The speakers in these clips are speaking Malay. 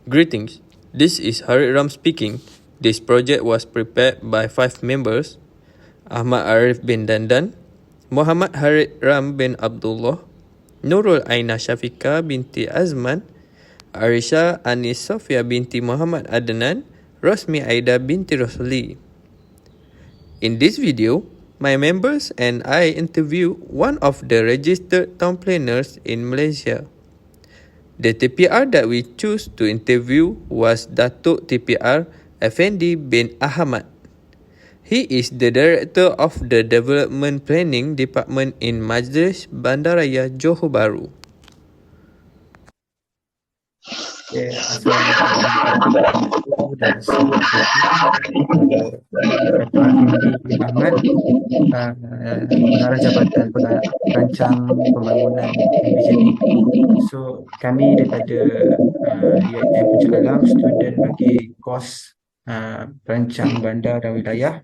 Greetings, this is Harid Ram speaking. This project was prepared by 5 members: Ahmad Arif bin Dandan, Muhammad Harid Ram bin Abdullah, Nurul Aina Syafiqah binti Azman, Arisha Anis Sofia binti Muhammad Adnan, Rosmi Aida binti Rosli. In this video, my members and I interview one of the registered town planners in Malaysia. The TPR that we choose to interview was Datuk TPR Effendi bin Ahmad. He is the Director of the Development Planning Department in Majlis Bandaraya Johor Bahru. Assalamualaikum dan selamat pagi. Datuk Effendi bin Ahmad, Pengarah Jabatan Perancang Pembangunan MBJP. So, kami daripada UiTM Puncak Alam, student bagi kos perancang bandar dan wilayah.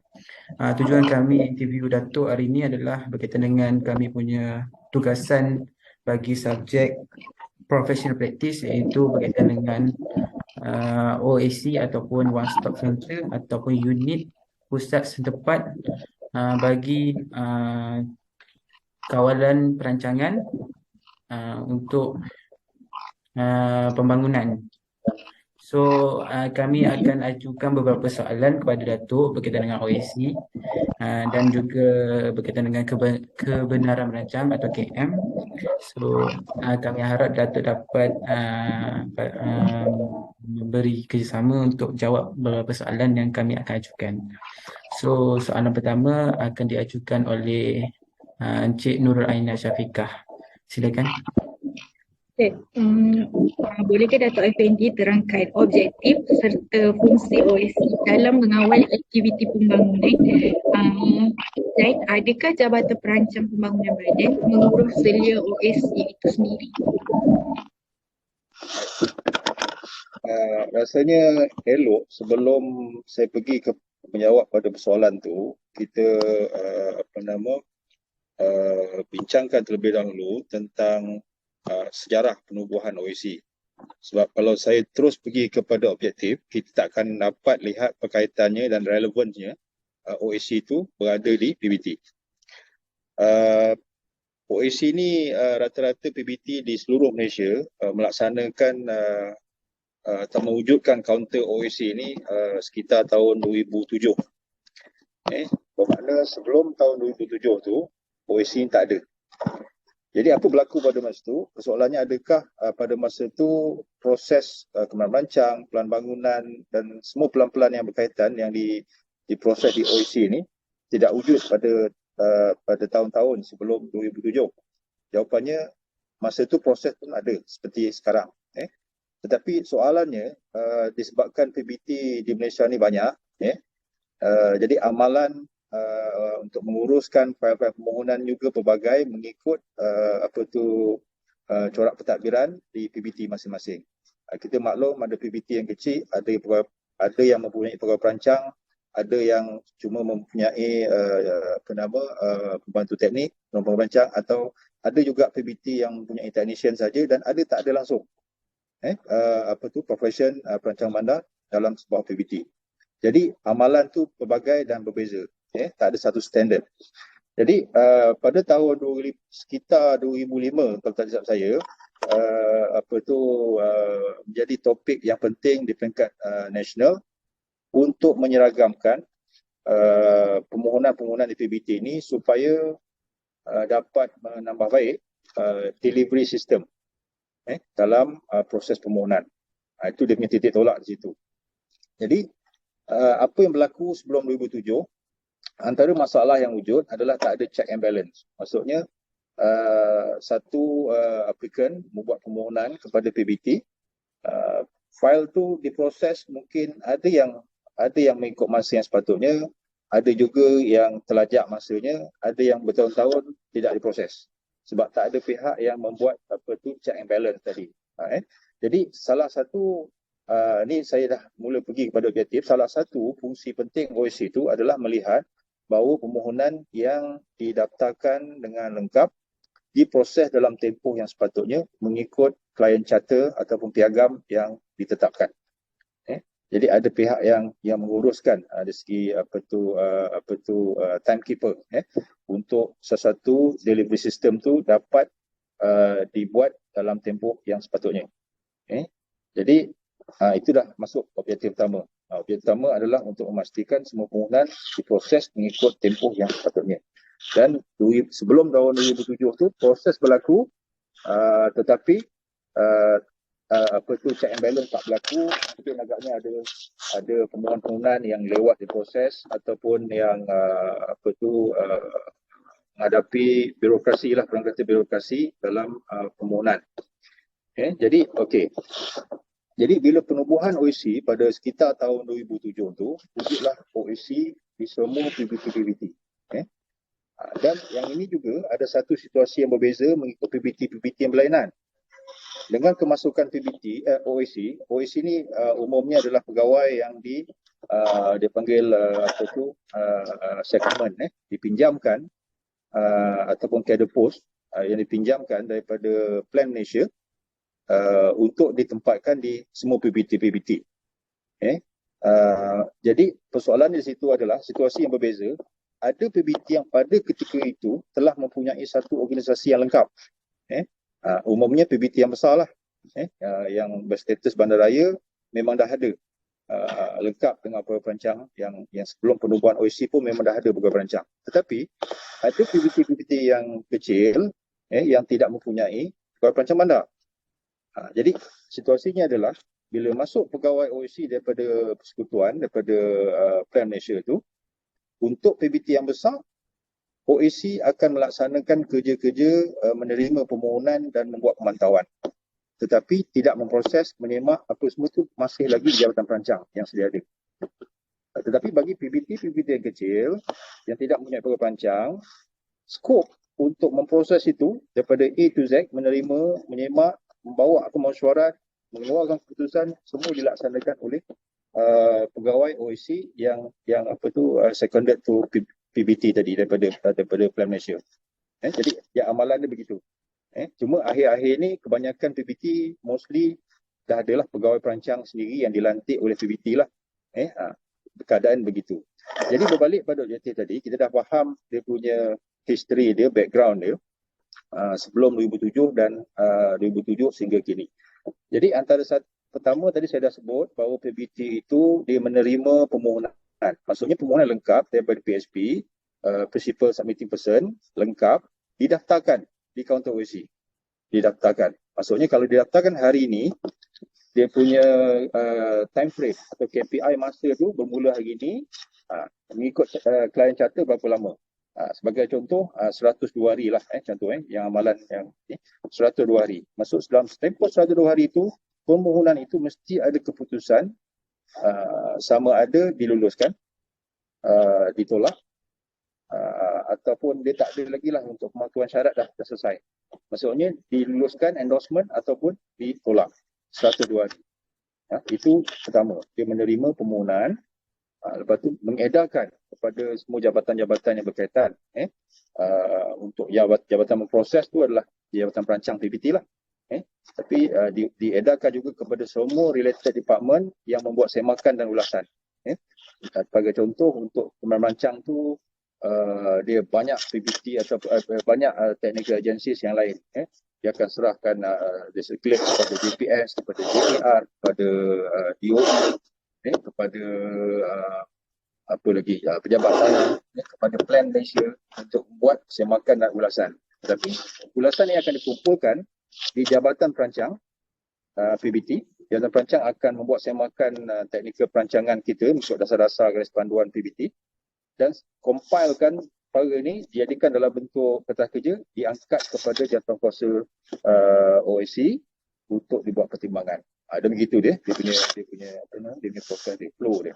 Tujuan kami interview Datuk hari ini adalah berkaitan dengan kami punya tugasan bagi subjek professional practice, iaitu berkaitan dengan OAC ataupun One Stop Center ataupun unit pusat setempat bagi kawalan perancangan untuk pembangunan. So, kami akan ajukan beberapa soalan kepada Datuk berkaitan dengan OAC dan juga berkaitan dengan kebenaran merancang atau KM. So, kami harap Datuk dapat memberi kerjasama untuk jawab beberapa soalan yang kami akan ajukan. So, soalan pertama akan diajukan oleh Encik Nurul Aina Syafiqah. Silakan. Okay. Bolehkah Datuk Effendi terangkan objektif serta fungsi OAC dalam mengawal aktiviti pembangunan dan adakah Jabatan Perancang Pembangunan Badan mengurus selia OAC itu sendiri? Rasanya elok sebelum saya pergi ke menjawab pada persoalan tu, kita bincangkan terlebih dahulu tentang sejarah penubuhan OAC. Sebab kalau saya terus pergi kepada objektif, kita tak akan dapat lihat perkaitannya dan relevannya OAC itu berada di PBT. OAC ni rata-rata PBT di seluruh Malaysia melaksanakan atau mewujudkan kaunter OAC ni sekitar tahun 2007. Bermakna sebelum tahun 2007 tu OAC ni tak ada. Jadi apa berlaku pada masa itu? Persoalannya adakah pada masa itu proses kemajuan merancang, pelan bangunan dan semua pelan-pelan yang berkaitan yang diproses di OAC ini tidak wujud pada tahun-tahun sebelum 2007? Jawapannya masa itu proses pun ada seperti sekarang. Tetapi soalannya disebabkan PBT di Malaysia ni banyak, jadi amalan untuk menguruskan fail-fail permohonan juga pelbagai mengikut corak pentadbiran di PBT masing-masing. Kita maklum ada PBT yang kecil, ada yang mempunyai pegawai perancang, ada yang cuma mempunyai pembantu teknik, perancang, atau ada juga PBT yang mempunyai technician saja dan ada tak ada langsung. Profession perancang bandar dalam sebuah PBT. Jadi amalan tu pelbagai dan berbeza. Tak ada satu standard. Jadi pada tahun sekitar 2005 kalau tak silap saya, menjadi topik yang penting di peringkat nasional untuk menyeragamkan permohonan-permohonan di PBT ini supaya dapat menambah baik delivery system dalam proses permohonan. Itu dia punya titik tolak di situ. Jadi apa yang berlaku sebelum 2007, antara masalah yang wujud adalah tak ada check and balance. Maksudnya satu applicant membuat permohonan kepada PBT, file tu diproses, mungkin ada yang mengikut masa yang sepatutnya, ada juga yang terlajak masanya, ada yang bertahun-tahun tidak diproses sebab tak ada pihak yang membuat check and balance tadi. Jadi salah satu ni saya dah mula pergi kepada objektif. Salah satu fungsi penting OAC itu adalah melihat bahawa permohonan yang didaftarkan dengan lengkap diproses dalam tempoh yang sepatutnya mengikut klien charter ataupun piagam yang ditetapkan. Jadi ada pihak yang menguruskan dari segi timekeeper untuk sesuatu delivery system tu dapat dibuat dalam tempoh yang sepatutnya. Jadi itu dah masuk objektif utama. Objektif utama adalah untuk memastikan semua permohonan diproses mengikut tempoh yang sepatutnya. Dan sebelum tahun 2007 tu proses berlaku, tetapi check and balance tak berlaku. Mungkin agaknya ada permohonan-permohonan yang lewat diproses ataupun yang menghadapi birokrasi lah, perang kata birokrasi dalam permohonan. Jadi Jadi bila penubuhan OAC pada sekitar tahun 2007 tu, wujudlah OAC di semua PBT-PBT. Dan yang ini juga ada satu situasi yang berbeza mengikut PBT-PBT yang berlainan. Dengan kemasukan PBT, OAC ni umumnya adalah pegawai yang dia panggil secondment, dipinjamkan ataupun cadre post yang dipinjamkan daripada Plan Malaysia untuk ditempatkan di semua PBT-PBT. Jadi persoalan di situ adalah situasi yang berbeza. Ada PBT yang pada ketika itu telah mempunyai satu organisasi yang lengkap. Umumnya PBT yang besar lah, yang berstatus bandaraya memang dah ada lengkap dengan pegawai perancang yang sebelum penubuhan OAC pun memang dah ada pegawai perancang. Tetapi ada PBT-PBT yang kecil yang tidak mempunyai pegawai perancang bandar. Jadi situasinya adalah bila masuk pegawai OAC daripada persekutuan, daripada Plan Malaysia tu, untuk PBT yang besar, OAC akan melaksanakan kerja-kerja menerima permohonan dan membuat pemantauan. Tetapi tidak memproses, menyemak apa semua tu masih lagi di Jabatan Perancang yang sedia ada. Tetapi bagi PBT-PBT yang kecil, yang tidak mempunyai pegawai perancang, skop untuk memproses itu daripada A to Z, menerima, menyemak, membawa ke mesyuarat, mengeluarkan keputusan, semua dilaksanakan oleh pegawai OAC yang seconded to PBT tadi daripada Plan Malaysia. Jadi ya amalan dia begitu. Cuma akhir-akhir ni kebanyakan PBT mostly dah adalah pegawai perancang sendiri yang dilantik oleh PBT lah. Keadaan begitu. Jadi berbalik pada objektif tadi, kita dah faham dia punya history dia, background dia sebelum 2007 dan 2007 sehingga kini. Jadi antara pertama tadi saya dah sebut bahawa PBT itu dia menerima permohonan. Maksudnya permohonan lengkap daripada PSP, Principal Submitting Person, lengkap, didaftarkan di kaunter OAC. Didaftarkan. Maksudnya kalau didaftarkan hari ini, dia punya time frame atau KPI masa tu bermula hari ini, mengikut klien charter berapa lama. Sebagai contoh, 102 hari lah contoh yang amalan yang 102 hari. Maksud dalam tempoh 102 hari itu, permohonan itu mesti ada keputusan sama ada diluluskan, ditolak, ataupun dia tak ada lagi lah untuk pematuhan syarat dah selesai. Maksudnya diluluskan endorsement ataupun ditolak 102 hari. Itu pertama, dia menerima permohonan, lepas tu mengedarkan kepada semua jabatan-jabatan yang berkaitan. Untuk jabatan memproses tu adalah jabatan perancang PBT lah. Tapi diedarkan juga kepada semua related department yang membuat semakan dan ulasan. Sebagai contoh, untuk pemerancang tu dia banyak PBT atau banyak technical agencies yang lain. Dia akan serahkan dia circulate kepada JPS, kepada JPR, kepada DOE, kepada apa lagi, pejabat tanah, kepada Plan Malaysia untuk membuat semakan dan ulasan. Tetapi ulasan ini akan dikumpulkan di Jabatan Perancang PBT. Jabatan Perancang akan membuat semakan teknikal perancangan kita mengikut dasar-dasar garis panduan PBT dan compilekan perkara ini, dijadikan dalam bentuk kertas kerja, diangkat kepada jawatankuasa OAC untuk dibuat pertimbangan. Ada begitu dia punya proses dia, flow dia.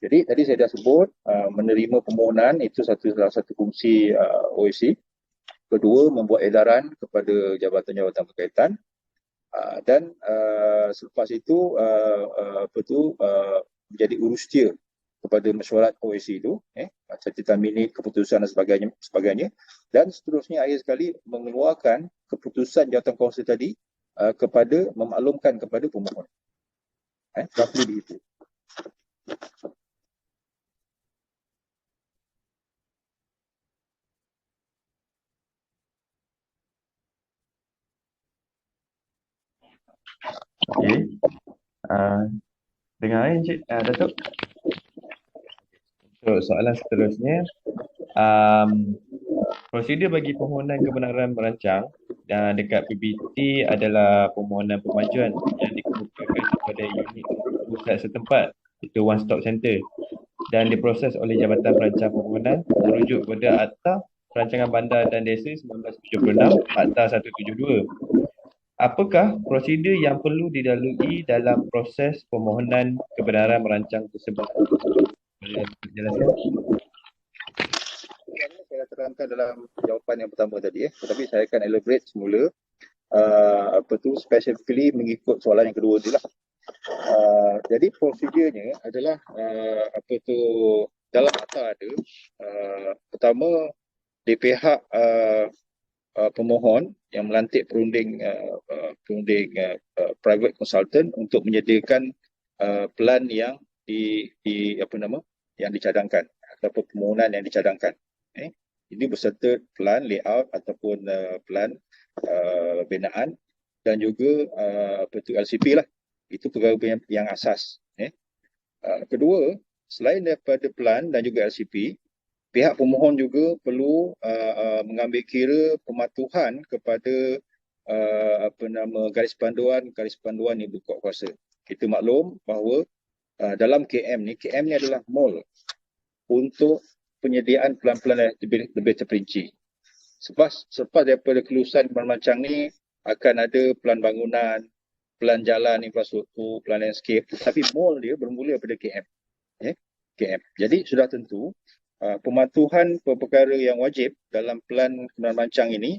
Jadi tadi saya dah sebut menerima permohonan itu salah satu fungsi OAC. Kedua, membuat edaran kepada jabatan-jabatan berkaitan, dan selepas itu menjadi urustia kepada mesyuarat OAC itu, catatan minit, keputusan dan sebagainya, dan seterusnya akhir sekali mengeluarkan keputusan jawatankuasa tadi kepada memaklumkan kepada pemohon. Roughly begitu. Okey. Dengar Encik Datuk. Untuk soalan seterusnya, prosedur bagi permohonan kebenaran merancang dekat PBT adalah permohonan pemajuan yang dikemukakan kepada unit pusat setempat, itu One Stop Center, dan diproses oleh Jabatan Perancang Permohonan merujuk kepada Akta Perancangan Bandar dan Desa 1976, Akta 172. Apakah prosedur yang perlu dilalui dalam proses permohonan kebenaran merancang tersebut? Boleh jelaskan? Saya terangkan dalam jawapan yang pertama tadi, tetapi saya akan elaborate semula specifically mengikut soalan yang kedua itulah. Jadi prosedurnya adalah dalam akta ada pertama di pihak pemohon yang melantik perunding private consultant untuk menyediakan plan yang yang dicadangkan ataupun permohonan yang dicadangkan. Ini berserta plan layout ataupun plan binaan dan juga LCP lah. Itu perkara yang asas. Kedua, selain daripada plan dan juga LCP, pihak pemohon juga perlu mengambil kira pematuhan kepada garis panduan ibu kuasa kuasa. Kita maklum bahawa dalam KM ni adalah mall untuk penyediaan plan-plan yang lebih terperinci. Selepas daripada kelulusan perancang ni akan ada plan bangunan, plan jalan infrastruktur, plan landscape, tapi mall dia bermula pada KM. KM. Jadi sudah tentu pematuhan perkara yang wajib dalam plan perancang ini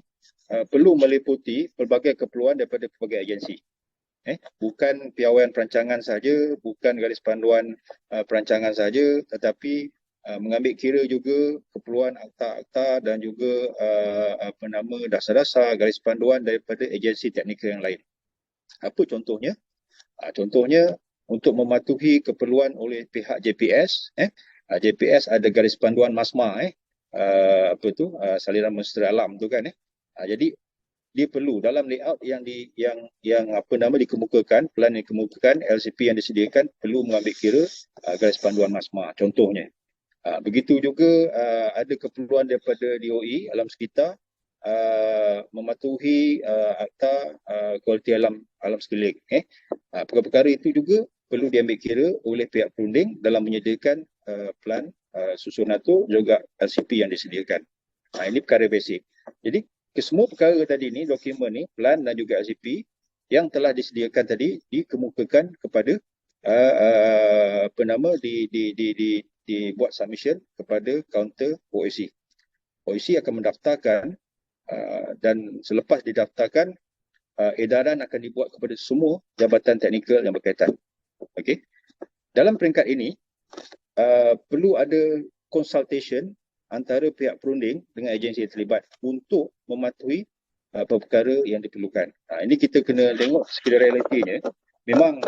perlu meliputi pelbagai keperluan daripada pelbagai agensi. Bukan piawaian perancangan saja, bukan garis panduan perancangan saja, tetapi mengambil kira juga keperluan akta-akta dan juga dasar-dasar garis panduan daripada agensi teknikal yang lain. Apa contohnya? Contohnya untuk mematuhi keperluan oleh pihak JPS, JPS ada garis panduan MASMA, saliran mesra alam tu kan. Jadi dia perlu dalam layout yang dikemukakan, plan yang dikemukakan, LCP yang disediakan perlu mengambil kira garis panduan MASMA contohnya. Begitu juga ada keperluan daripada DOE alam sekitar mematuhi akta kualiti alam sekeliling. Perkara-perkara itu juga perlu diambil kira oleh pihak perunding dalam menyediakan plan susunan itu juga LCP yang disediakan. Ini perkara basic. Jadi kesemua perkara tadi ni, dokumen ni, plan dan juga LCP yang telah disediakan tadi dikemukakan kepada dibuat submission kepada kaunter OIC. OIC akan mendaftarkan dan selepas didaftarkan edaran akan dibuat kepada semua jabatan teknikal yang berkaitan. Okey. Dalam peringkat ini perlu ada consultation antara pihak perunding dengan agensi yang terlibat untuk mematuhi perkara yang diperlukan. Ini kita kena tengok sekiranya realitinya. Memang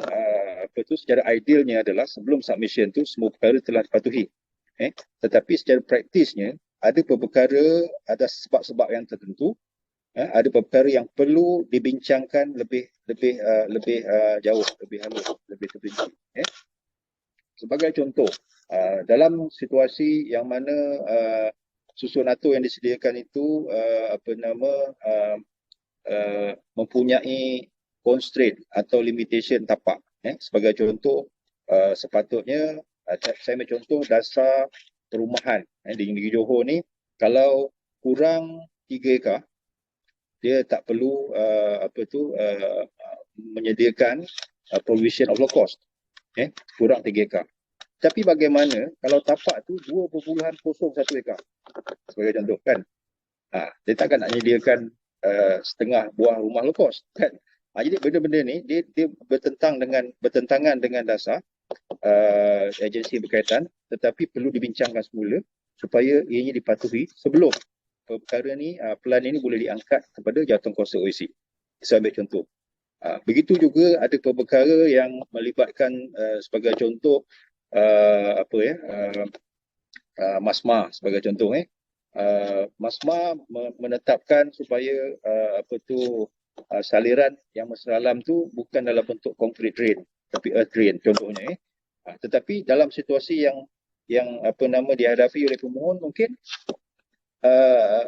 secara idealnya adalah sebelum submission tu semua perkara telah dipatuhi. Tetapi secara praktisnya ada perkara, ada sebab-sebab yang tertentu, ada perkara yang perlu dibincangkan lebih jauh, lebih halus, lebih terperinci. Sebagai contoh, dalam situasi yang mana susun atur yang disediakan itu mempunyai constraint atau limitation tapak. Sebagai contoh, sepatutnya saya ambil contoh dasar perumahan di negeri Johor ni, kalau kurang 3 ekar dia tak perlu menyediakan provision of low cost. Kurang 3 ekar. Tapi bagaimana kalau tapak tu 2.01 ekar sebagai contoh kan? Dia takkan nak menyediakan setengah buah rumah low cost kan? Jadi benda-benda ni dia bertentangan dengan dasar agensi berkaitan, tetapi perlu dibincangkan semula supaya ianya dipatuhi sebelum perkara ni, plan ini boleh diangkat kepada jawatankuasa OIC. Saya ambil contoh. Begitu juga ada perkara yang melibatkan sebagai contoh MASMA sebagai contoh. MASMA menetapkan supaya saliran yang masuk dalam tu bukan dalam bentuk concrete drain tapi earth drain contohnya. Tetapi dalam situasi yang dihadapi oleh pemohon, mungkin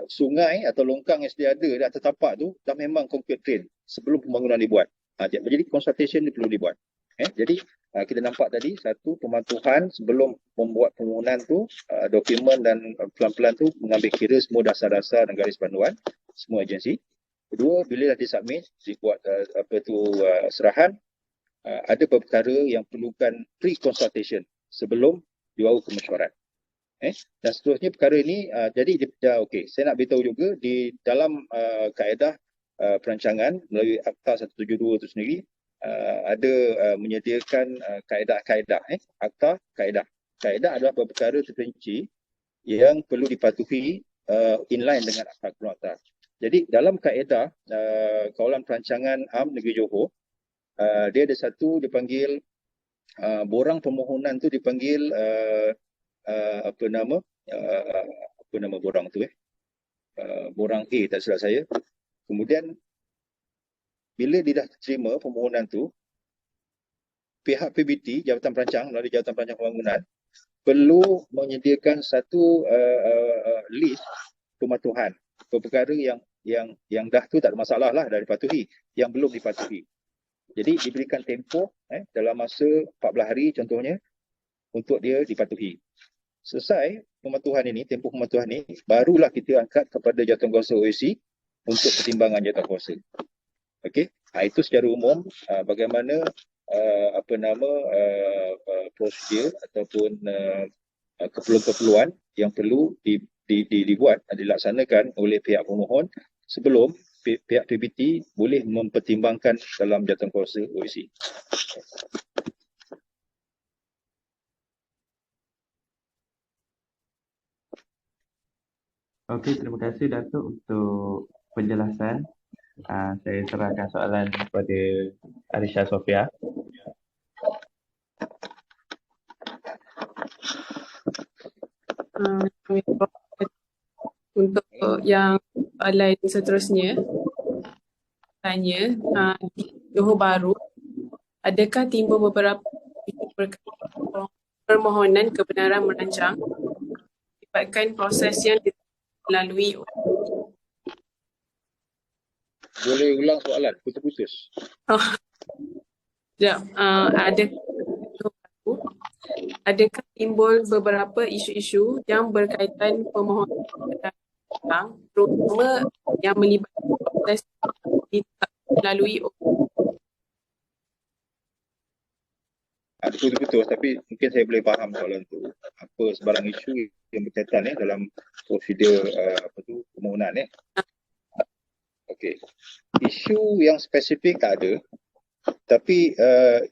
sungai atau longkang yang sedia ada di atas tapak tu dah memang concrete drain sebelum pembangunan dibuat. Jadi consultation ni perlu dibuat. Jadi kita nampak tadi satu pematuhan sebelum membuat permohonan tu, dokumen dan pelan-pelan tu mengambil kira semua dasar-dasar dan garis panduan semua agensi. Kedua, bila dah disubmit, dibuat serahan, ada perkara yang perlukan pre-consultation sebelum dibawa ke mesyuarat. Dan seterusnya perkara ini, jadi okey, saya nak beritahu juga di dalam kaedah perancangan melalui Akta 172 itu sendiri ada menyediakan kaedah-kaedah. Akta kaedah. Kaedah adalah perkara terperinci yang perlu dipatuhi inline dengan Akta. Jadi dalam kaedah kawalan perancangan AMN Negeri Johor, dia ada satu dipanggil borang permohonan tu dipanggil apa nama borang tu borang A tak silap saya. Kemudian bila dia dah terima permohonan tu, pihak PBT Jabatan Perancang melalui Jabatan Perancang Pembangunan perlu menyediakan satu list pematuhan perkara yang dah tu tak ada masalah lah, dah dipatuhi, yang belum dipatuhi. Jadi diberikan tempoh dalam masa 14 hari contohnya untuk dia dipatuhi. Selesai pematuhan ini, tempoh pematuhan ini, barulah kita angkat kepada Jawatankuasa OSC untuk pertimbangan Jawatankuasa. Okey, itu secara umum bagaimana prosedur ataupun keperluan-keperluan yang perlu dibuat dan dilaksanakan oleh pihak pemohon sebelum pihak PBT boleh mempertimbangkan dalam Jawatankuasa OSC. Okey, terima kasih Datuk untuk penjelasan. Saya serahkan soalan kepada Arisha Sofia. Untuk yang soalan seterusnya, tanya di Johor Bahru, adakah timbul beberapa permohonan kebenaran merancang melibatkan proses yang dilalui? Boleh ulang soalan, putus-putus. Adakah timbul beberapa isu-isu yang berkaitan permohonan kebenaran merancang, terutama yang melibatkan proses dilalui? Ada putus-putus, tapi mungkin saya boleh faham soalan tu. Apa sebarang isu yang berkaitan dalam prosedur permohonan. Okey. Isu yang spesifik tak ada, tapi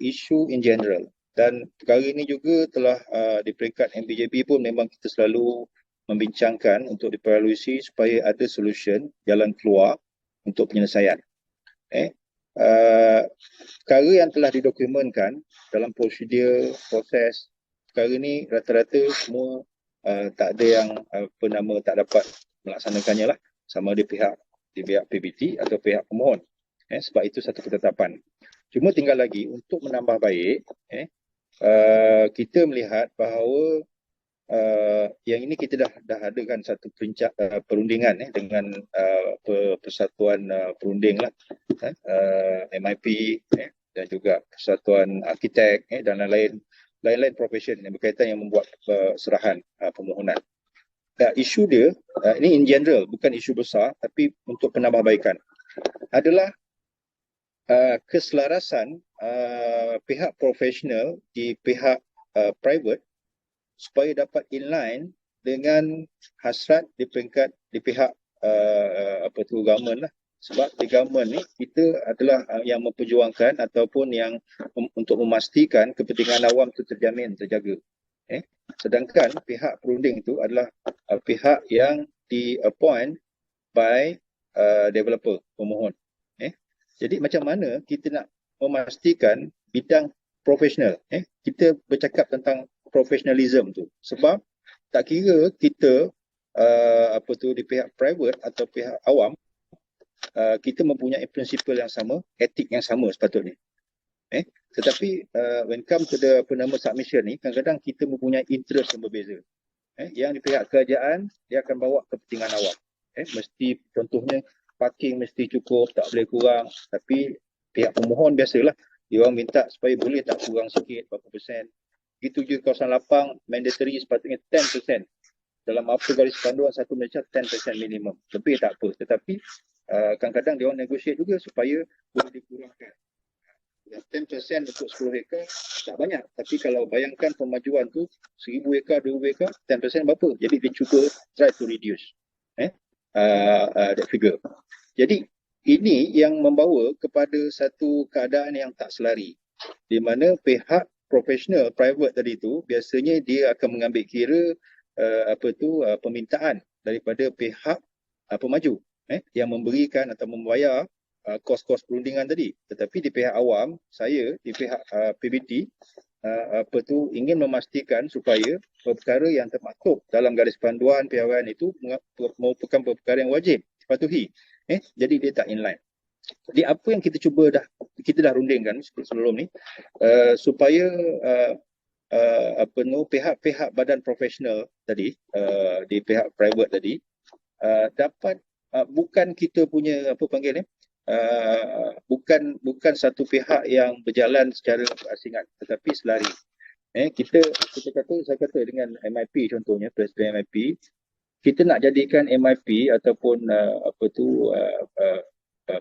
isu in general. Dan perkara ini juga telah di peringkat MPJB pun memang kita selalu membincangkan untuk dievaluasi supaya ada solution, jalan keluar untuk penyelesaian. Perkara yang telah didokumenkan dalam prosedur, proses, perkara ini rata-rata semua tak ada yang tak dapat melaksanakannya lah, sama ada pihak PBT atau pihak pemohon. Sebab itu satu ketetapan. Cuma tinggal lagi untuk menambah baik, kita melihat bahawa yang ini kita dah adakan satu perundingan dengan Persatuan Perunding lah, MIP dan juga Persatuan Arkitek dan lain-lain profession yang berkaitan yang membuat serahan permohonan. Isu dia, ini in general, bukan isu besar, tapi untuk penambahbaikan, adalah keselarasan pihak profesional di pihak private supaya dapat inline dengan hasrat di pihak government lah. Sebab di government ni kita adalah yang memperjuangkan ataupun yang untuk memastikan kepentingan awam itu terjaga. Sedangkan pihak perunding itu adalah pihak yang di-appoint by developer, pemohon. Jadi macam mana kita nak memastikan bidang profesional, kita bercakap tentang professionalism tu, sebab tak kira kita di pihak private atau pihak awam, kita mempunyai prinsipal yang sama, etik yang sama sepatutnya. Tetapi when come to the submission ni, kadang-kadang kita mempunyai interest yang berbeza. Yang di pihak kerajaan, dia akan bawa kepentingan awam. Mesti contohnya parking mesti cukup, tak boleh kurang. Tapi pihak pemohon biasalah, dia orang minta supaya boleh tak kurang sikit, berapa persen. Begitu juga kawasan lapang, mandatory sepatutnya 10%. Dalam apa garis panduan satu Malaysia 10% minimum. Lebih tak apa. Tetapi kadang-kadang dia orang negotiate juga supaya boleh dikurangkan. 10% untuk 10 hektar tak banyak. Tapi kalau bayangkan pemajuan tu 1000 hektar, 2000 hektar, 10% berapa? Jadi dia cuba try to reduce that figure. Jadi ini yang membawa kepada satu keadaan yang tak selari, di mana pihak profesional private tadi tu biasanya dia akan mengambil kira permintaan daripada pihak pemaju yang memberikan atau membayar kos-kos perundingan tadi. Tetapi di pihak awam, saya di pihak PBT ingin memastikan supaya perkara yang termaktub dalam garis panduan piawaian itu merupakan perkara yang wajib dipatuhi. Jadi dia tak inline. Jadi apa yang kita dah rundingkan sebelum ni, supaya pihak-pihak badan profesional tadi, di pihak private tadi, dapat bukan kita punya bukan satu pihak yang berjalan secara berasingan, tetapi selari. Saya kata dengan MIP contohnya, Presiden MIP, kita nak jadikan MIP ataupun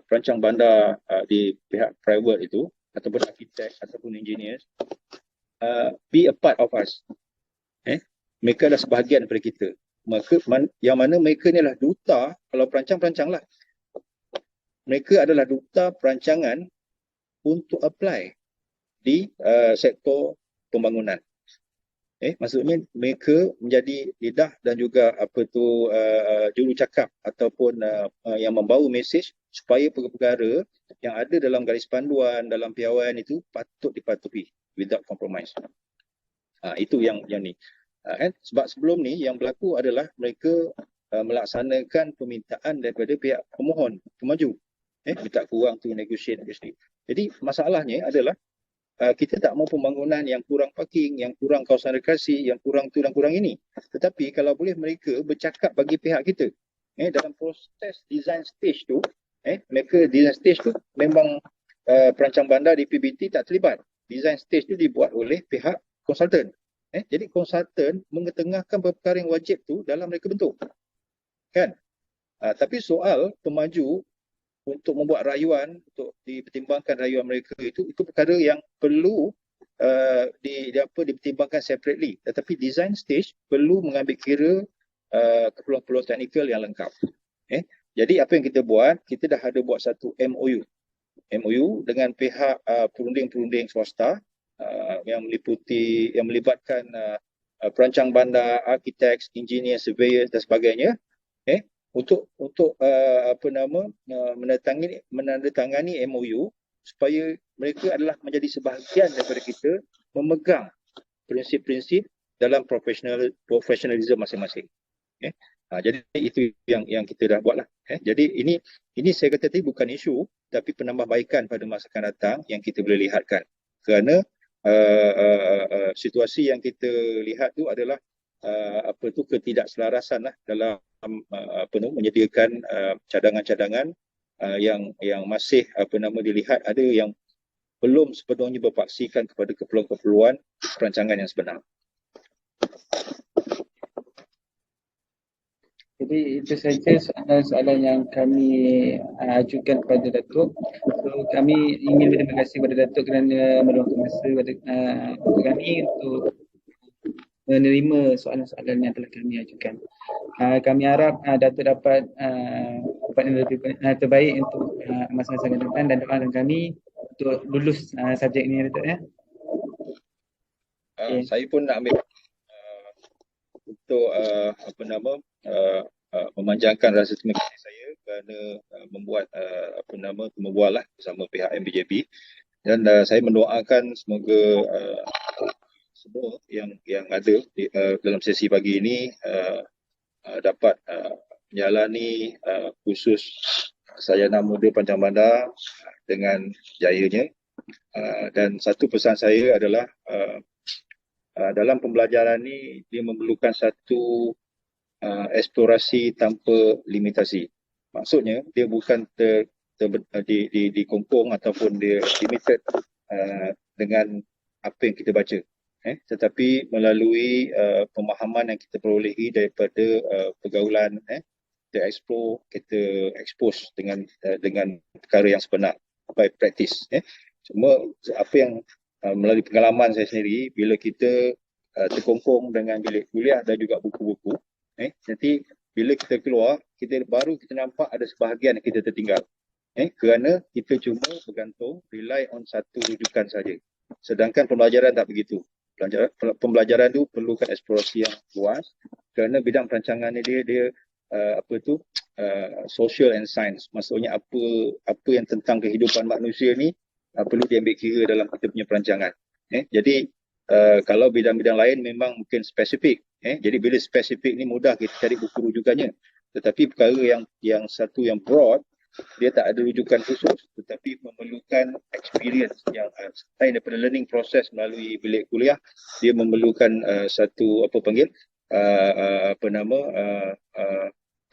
perancang bandar di pihak private itu, ataupun arkitek ataupun engineers, be a part of us. Mereka adalah sebahagian daripada kita. Yang mana mereka ni adalah duta, kalau perancang lah. Mereka adalah duta perancangan untuk apply di sektor pembangunan. Maksudnya mereka menjadi lidah dan juga juru cakap ataupun yang membawa mesej supaya perkara-perkara yang ada dalam garis panduan, dalam piawaian itu patut dipatuhi without compromise. Itu yang ni. Sebab sebelum ni yang berlaku adalah mereka melaksanakan permintaan daripada pihak pemohon, pemaju. Minta kurang tu negotiate. Jadi masalahnya adalah kita tak mahu pembangunan yang kurang parking, yang kurang kawasan rekreasi, yang kurang tu dan kurang ini. Tetapi kalau boleh mereka bercakap bagi pihak kita, dalam proses design stage tu, mereka design stage tu memang perancang bandar di PBT tak terlibat. Design stage tu dibuat oleh pihak konsultan. Jadi konsultan mengetengahkan perkara yang wajib tu dalam mereka bentuk. Kan? Tapi soal pemaju untuk membuat rayuan, untuk dipertimbangkan rayuan mereka itu perkara yang perlu dipertimbangkan separately. Tetapi design stage perlu mengambil kira keperluan-keperluan teknikal yang lengkap. Jadi apa yang kita buat, kita dah ada buat satu MOU dengan pihak perunding-perunding swasta yang melibatkan perancang bandar, arkitek, engineer, surveyor dan sebagainya. Untuk menandatangani MOU supaya mereka adalah menjadi sebahagian daripada kita memegang prinsip-prinsip dalam profesionalism masing-masing. Jadi itu yang kita dah buatlah. Jadi ini saya kata tadi bukan isu, tapi penambahbaikan pada masa akan datang yang kita boleh lihatkan. Kerana situasi yang kita lihat tu adalah ketidakselarasan lah dalam menyediakan cadangan-cadangan yang masih dilihat ada yang belum sepenuhnya berpaksikan kepada keperluan-keperluan perancangan yang sebenar. Jadi itu saja soalan-soalan yang kami ajukan kepada Datuk. So kami ingin berterima kasih kepada Datuk kerana meluangkan masa untuk kami untuk menerima soalan-soalan yang telah kami ajukan. Kami harap Datuk dapat yang lebih terbaik untuk masa-masa akan datang dan doakan kami untuk lulus subjek ini, Datuk ya. Saya pun nak ambil untuk memanjangkan rasa terima kasih saya kerana membuat membuatlah bersama pihak MBJP, dan saya mendoakan semoga semua yang ada dalam sesi pagi ini dapat menjalani kursus Sarjana Muda Panjang Bandar dengan jayanya. Dan satu pesan saya adalah dalam pembelajaran ni dia memerlukan satu eksplorasi tanpa limitasi. Maksudnya dia bukan dikongkong ataupun dia limited dengan apa yang kita baca, tetapi melalui pemahaman yang kita perolehi daripada pergaulan, kita explore, kita expose dengan perkara yang sebenar by practice. Cuma apa yang melalui pengalaman saya sendiri, bila kita terkongkong dengan bilik kuliah dan juga buku-buku, nanti bila kita keluar, kita nampak ada sebahagian yang kita tertinggal. Kerana kita cuma bergantung, rely on satu rujukan saja. Sedangkan pembelajaran tak begitu. Pembelajaran tu perlukan eksplorasi yang luas, kerana bidang perancangan ni dia social and science. Maksudnya apa yang tentang kehidupan manusia ni perlu diambil kira dalam kita punya perancangan. Jadi kalau bidang-bidang lain memang mungkin spesifik. Jadi bila spesifik ni mudah kita cari buku rujukannya. Tetapi perkara yang satu yang broad, dia tak ada rujukan khusus, tetapi memerlukan experience yang selain daripada learning process melalui bilik kuliah, dia memerlukan satu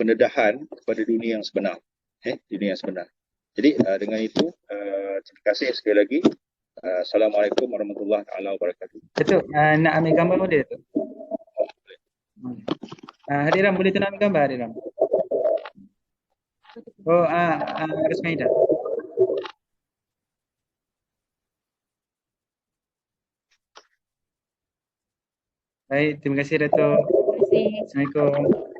pendedahan kepada dunia yang sebenar. Dunia yang sebenar. Jadi dengan itu, terima kasih sekali lagi. Assalamualaikum warahmatullahi wabarakatuh. Datuk, nak ambil gambar boleh Datuk? Hadiram boleh tunang gambar Hadiram? Oh, Rasmaida. Baik, terima kasih Datuk. Terima kasih. Assalamualaikum.